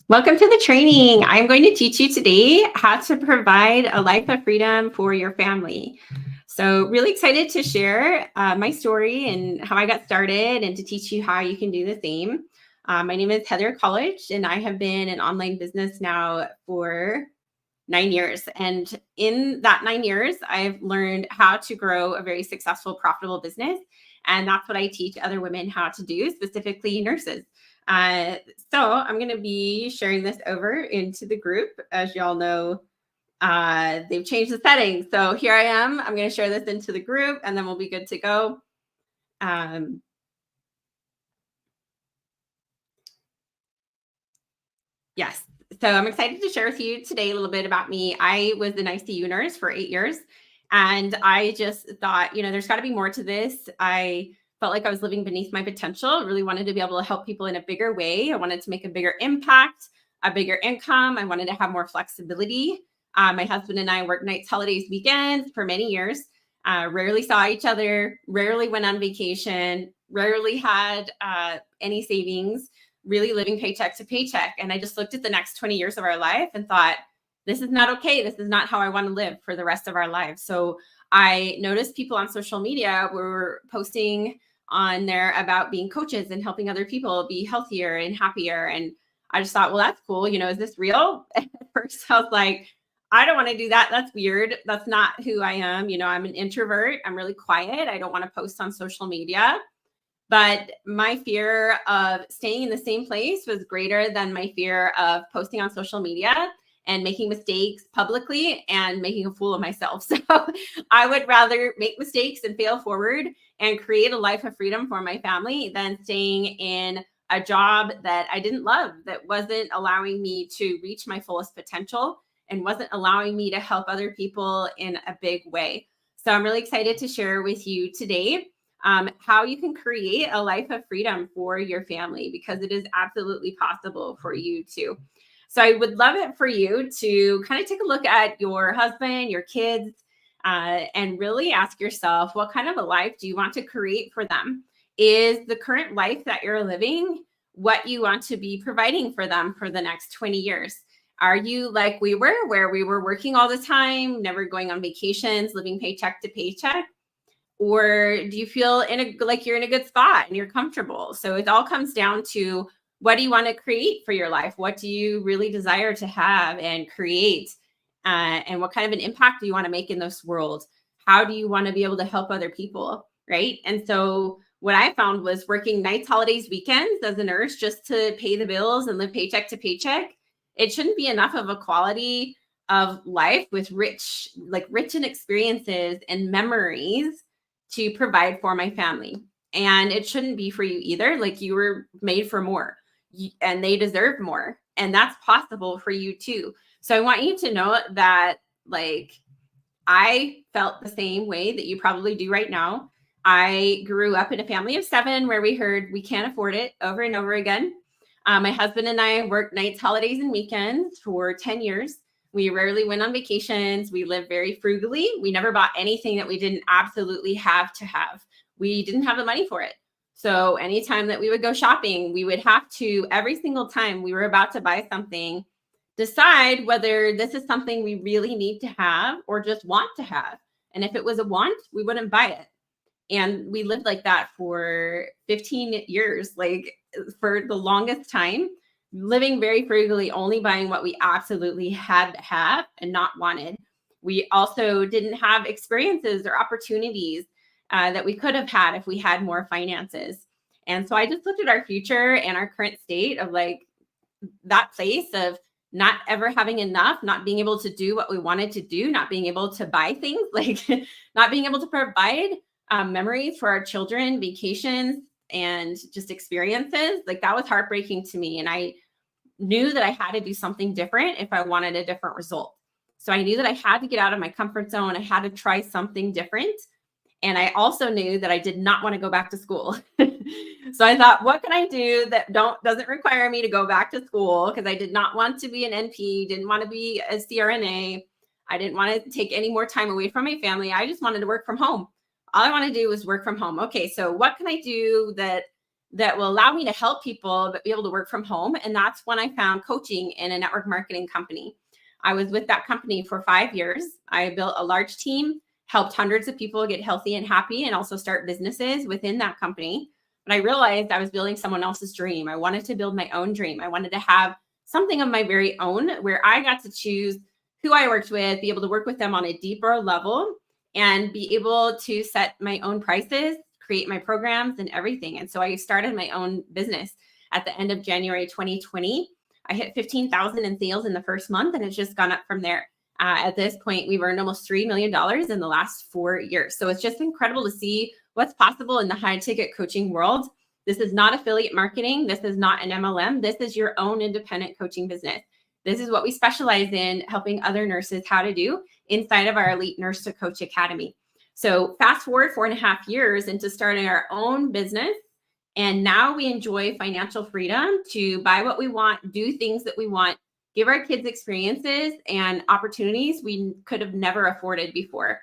Welcome to the training. I'm going to teach you today how to provide a life of freedom for your family. So, really excited to share my story and how I got started and to teach you how you can do the same. My name is Heather Colledge, and I have been in online business now for 9 years. And in that 9 years, I've learned how to grow a very successful, profitable business. And that's what I teach other women how to do, specifically nurses. Uh, so I'm going to be sharing this over into the group. As y'all know, they've changed the settings. So here I am. I'm going to share this into the group and then we'll be good to go. Um, yes. So I'm excited to share with you today a little bit about me. I was an ICU nurse for 8 years. And I just thought, there's got to be more to this. I felt like I was living beneath my potential, really wanted to be able to help people in a bigger way. I wanted to make a bigger impact, a bigger income. I wanted to have more flexibility. My husband and I worked nights, holidays, weekends for many years. Rarely saw each other, rarely went on vacation, rarely had any savings, really living paycheck to paycheck. And I just looked at the next 20 years of our life and thought, this is not okay. This is not how I want to live for the rest of our lives. So I noticed people on social media were posting on there about being coaches and helping other people be healthier and happier. And I just thought, well, that's cool. Is this real? At first, I was like, I don't want to do that. That's weird. That's not who I am. I'm an introvert. I'm really quiet. I don't want to post on social media. But my fear of staying in the same place was greater than my fear of posting on social media and making mistakes publicly and making a fool of myself. So I would rather make mistakes and fail forward and create a life of freedom for my family than staying in a job that I didn't love, that wasn't allowing me to reach my fullest potential and wasn't allowing me to help other people in a big way. So I'm really excited to share with you today how you can create a life of freedom for your family, because it is absolutely possible for you too. So I would love it for you to kind of take a look at your husband, your kids, and really ask yourself, what kind of a life do you want to create for them? Is the current life that you're living what you want to be providing for them for the next 20 years? Are you like we were, where we were working all the time, never going on vacations, living paycheck to paycheck? Or do you feel like you're in a good spot and you're comfortable? So it all comes down to, what do you want to create for your life? What do you really desire to have and create? And what kind of an impact do you want to make in this world? How do you want to be able to help other people? Right. And so what I found was working nights, holidays, weekends as a nurse just to pay the bills and live paycheck to paycheck. It shouldn't be enough of a quality of life with rich in experiences and memories to provide for my family. And it shouldn't be for you either. Like, you were made for more and they deserve more. And that's possible for you too. So I want you to know that, I felt the same way that you probably do right now. I grew up in a family of 7 where we heard we can't afford it over and over again. My husband and I worked nights, holidays, and weekends for 10 years. We rarely went on vacations. We lived very frugally. We never bought anything that we didn't absolutely have to have. We didn't have the money for it. So anytime that we would go shopping, we would have to, every single time we were about to buy something, decide whether this is something we really need to have or just want to have. And if it was a want, we wouldn't buy it. And we lived like that for 15 years, for the longest time, living very frugally, only buying what we absolutely had to have and not wanted. We also didn't have experiences or opportunities that we could have had if we had more finances. And so I just looked at our future and our current state of that place of not ever having enough, not being able to do what we wanted to do, not being able to buy things, not being able to provide memories for our children, vacations, and just experiences. That was heartbreaking to me. And I knew that I had to do something different if I wanted a different result. So I knew that I had to get out of my comfort zone. I had to try something different. And I also knew that I did not want to go back to school. So I thought, what can I do that doesn't require me to go back to school? Because I did not want to be an NP, didn't want to be a CRNA. I didn't want to take any more time away from my family. I just wanted to work from home. All I want to do was work from home. Okay, so what can I do that that will allow me to help people, but be able to work from home. And that's when I found coaching in a network marketing company. I was with that company for 5 years. I built a large team, helped hundreds of people get healthy and happy, and also start businesses within that company. But I realized I was building someone else's dream. I wanted to build my own dream. I wanted to have something of my very own where I got to choose who I worked with, be able to work with them on a deeper level, and be able to set my own prices, create my programs and everything. And so I started my own business at the end of January 2020. I hit 15,000 in sales in the first month, and it's just gone up from there. At this point, we've earned almost $3 million in the last 4 years. So it's just incredible to see what's possible in the high ticket coaching world. This is not affiliate marketing. This is not an MLM. This is your own independent coaching business. This is what we specialize in, helping other nurses how to do inside of our Elite Nurse to Coach Academy. So fast forward 4.5 years into starting our own business. And now we enjoy financial freedom to buy what we want, do things that we want, give our kids experiences and opportunities we could have never afforded before.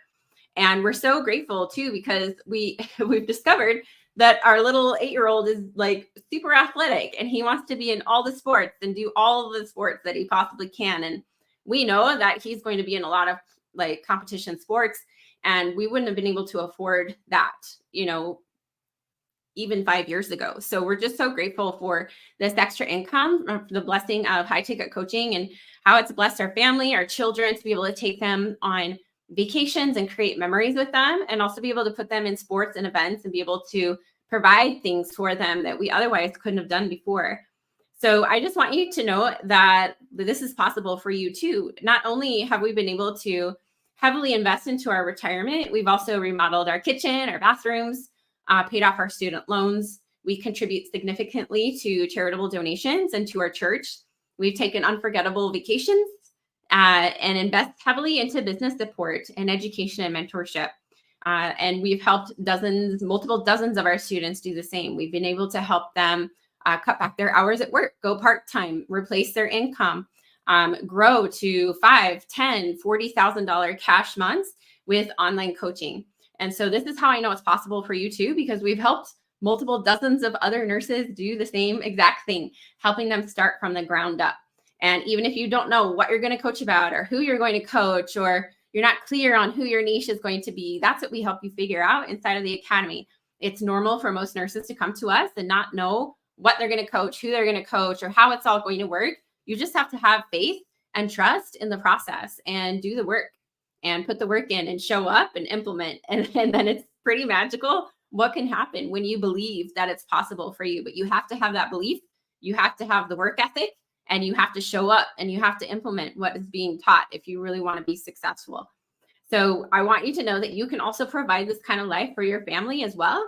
And we're so grateful too, because we've discovered that our little 8-year-old is like super athletic and he wants to be in all the sports and do all of the sports that he possibly can. And we know that he's going to be in a lot of like competition sports, and we wouldn't have been able to afford that, even 5 years ago. So we're just so grateful for this extra income, the blessing of high ticket coaching, and how it's blessed our family, our children, to be able to take them on vacations and create memories with them, and also be able to put them in sports and events and be able to provide things for them that we otherwise couldn't have done before. So I just want you to know that this is possible for you too. Not only have we been able to heavily invest into our retirement, we've also remodeled our kitchen, our bathrooms, paid off our student loans. We contribute significantly to charitable donations and to our church. We've taken unforgettable vacations and invest heavily into business support and education and mentorship. And we've helped multiple dozens of our students do the same. We've been able to help them cut back their hours at work, go part-time, replace their income, grow to $5,000, $10,000, $40,000 cash months with online coaching. And so this is how I know it's possible for you too, because we've helped multiple dozens of other nurses do the same exact thing, helping them start from the ground up. And even if you don't know what you're going to coach about or who you're going to coach, or you're not clear on who your niche is going to be, that's what we help you figure out inside of the academy. It's normal for most nurses to come to us and not know what they're going to coach, who they're going to coach, or how it's all going to work. You just have to have faith and trust in the process and do the work and put the work in and show up and implement. And then it's pretty magical what can happen when you believe that it's possible for you. But you have to have that belief. You have to have the work ethic, and you have to show up, and you have to implement what is being taught if you really want to be successful. So I want you to know that you can also provide this kind of life for your family as well.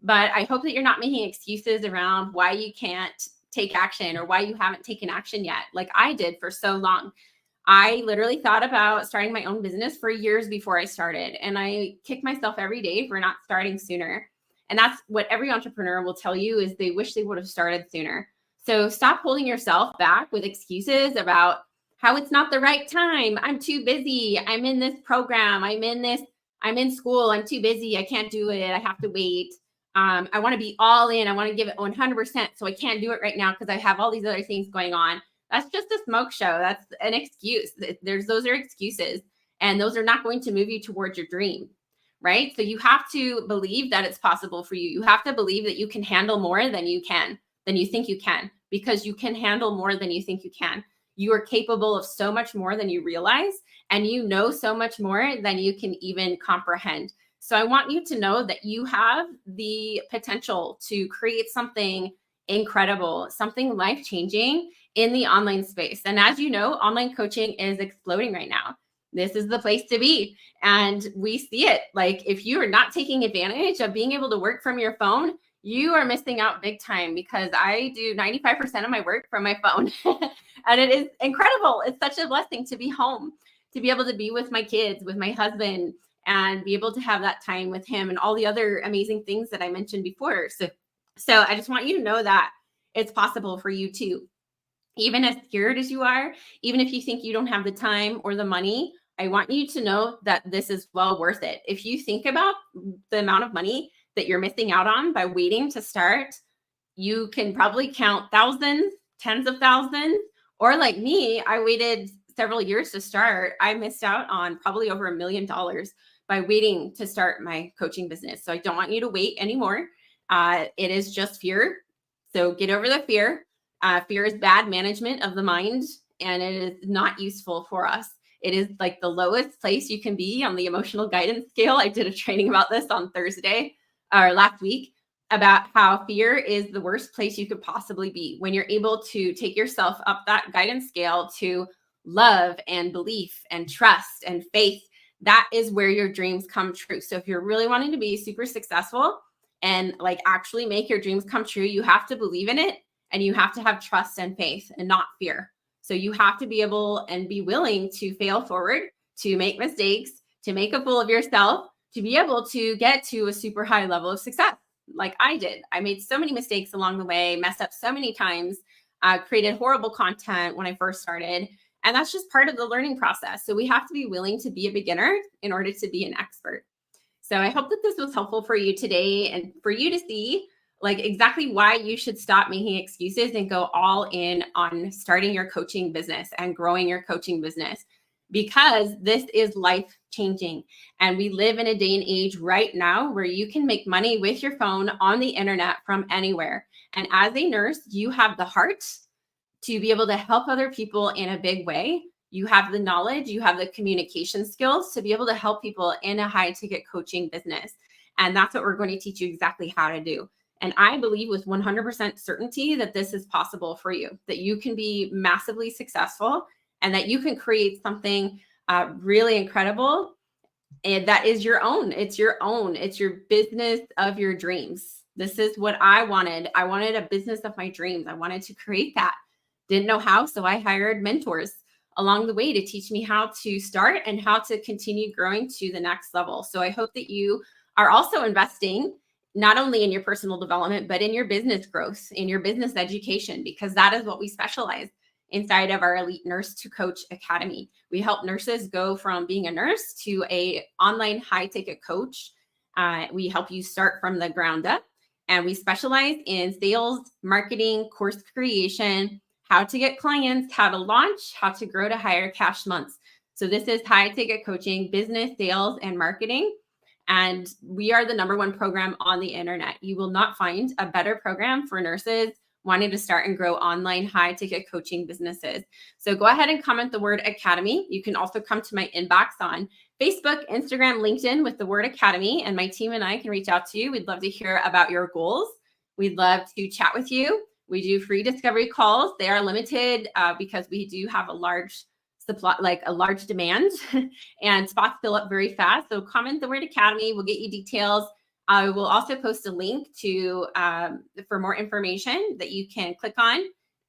But I hope that you're not making excuses around why you can't take action or why you haven't taken action yet, like I did for so long. I literally thought about starting my own business for years before I started, and I kick myself every day for not starting sooner. And that's what every entrepreneur will tell you, is they wish they would have started sooner. So stop holding yourself back with excuses about how it's not the right time. I'm too busy. I'm in this program. I'm in school. I'm too busy. I can't do it. I have to wait. I want to be all in. I want to give it 100%. So I can't do it right now because I have all these other things going on. That's just a smoke show. That's an excuse. Those are excuses, and those are not going to move you towards your dream, right? So you have to believe that it's possible for you. You have to believe that you can handle more than you think you can, because you can handle more than you think you can. You are capable of so much more than you realize, and you know so much more than you can even comprehend. So I want you to know that you have the potential to create something incredible, something life-changing in the online space. And as you know, online coaching is exploding right now. This is the place to be. And we see it. Like, if you are not taking advantage of being able to work from your phone, you are missing out big time, because I do 95% of my work from my phone. And it is incredible. It's such a blessing to be home, to be able to be with my kids, with my husband, and be able to have that time with him and all the other amazing things that I mentioned before. So I just want you to know that it's possible for you too. Even as scared as you are, even if you think you don't have the time or the money, I want you to know that this is well worth it. If you think about the amount of money that you're missing out on by waiting to start, You can probably count thousands, tens of thousands, or like me, I waited several years to start. I missed out on probably over $1 million by waiting to start my coaching business. So I don't want you to wait anymore. It is just fear. So get over the fear. Fear is bad management of the mind, and it is not useful for us. It is like the lowest place you can be on the emotional guidance scale. I did a training about this on Thursday or last week about how fear is the worst place you could possibly be. When you're able to take yourself up that guidance scale to love and belief and trust and faith, that is where your dreams come true. So if you're really wanting to be super successful and like actually make your dreams come true, you have to believe in it, and you have to have trust and faith and not fear. So you have to be able and be willing to fail forward, to make mistakes, to make a fool of yourself, to be able to get to a super high level of success. Like I did. I made so many mistakes along the way, messed up so many times, created horrible content when I first started. And that's just part of the learning process. So we have to be willing to be a beginner in order to be an expert. So I hope that this was helpful for you today and for you to see like exactly why you should stop making excuses and go all in on starting your coaching business and growing your coaching business, because this is life changing. And we live in a day and age right now where you can make money with your phone on the internet from anywhere. And as a nurse, you have the heart to be able to help other people in a big way. You have the knowledge, you have the communication skills to be able to help people in a high ticket coaching business. And that's what we're going to teach you exactly how to do. And I believe with 100% certainty that this is possible for you, that you can be massively successful and that you can create something really incredible. And that is your own. It's your own. It's your business of your dreams. This is what I wanted. I wanted a business of my dreams. I wanted to create that. Didn't know how, so I hired mentors along the way to teach me how to start and how to continue growing to the next level. So I hope that you are also investing not only in your personal development, but in your business growth, in your business education, because that is what we specialize inside of our Elite Nurse to Coach Academy. We help nurses go from being a nurse to a online high ticket coach. We help you start from the ground up, and we specialize in sales, marketing, course creation, how to get clients, how to launch, how to grow to higher cash months. So this is high ticket coaching, business, sales, and marketing. And we are the #1 program on the internet. You will not find a better program for nurses wanting to start and grow online high ticket coaching businesses. So go ahead and comment the word Academy. You can also come to my inbox on Facebook, Instagram, LinkedIn with the word Academy, and my team and I can reach out to you. We'd love to hear about your goals. We'd love to chat with you. We do free discovery calls. They are limited because we do have a large supply, like a large demand, and spots fill up very fast. So comment the word Academy. We'll get you details. I will also post a link to for more information that you can click on,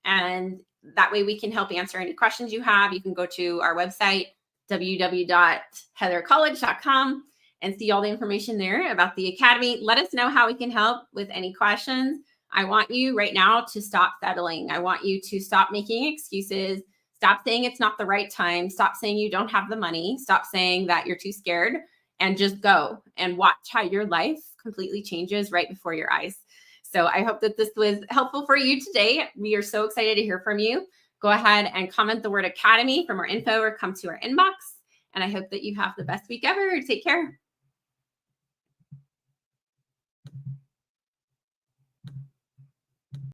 and that way we can help answer any questions you have. You can go to our website, www.heathercolledge.com, and see all the information there about the Academy. Let us know how we can help with any questions. I want you right now to stop settling. I want you to stop making excuses. Stop saying it's not the right time. Stop saying you don't have the money. Stop saying that you're too scared, and just go and watch how your life completely changes right before your eyes. So I hope that this was helpful for you today. We are so excited to hear from you. Go ahead and comment the word Academy for more info or come to our inbox. And I hope that you have the best week ever. Take care.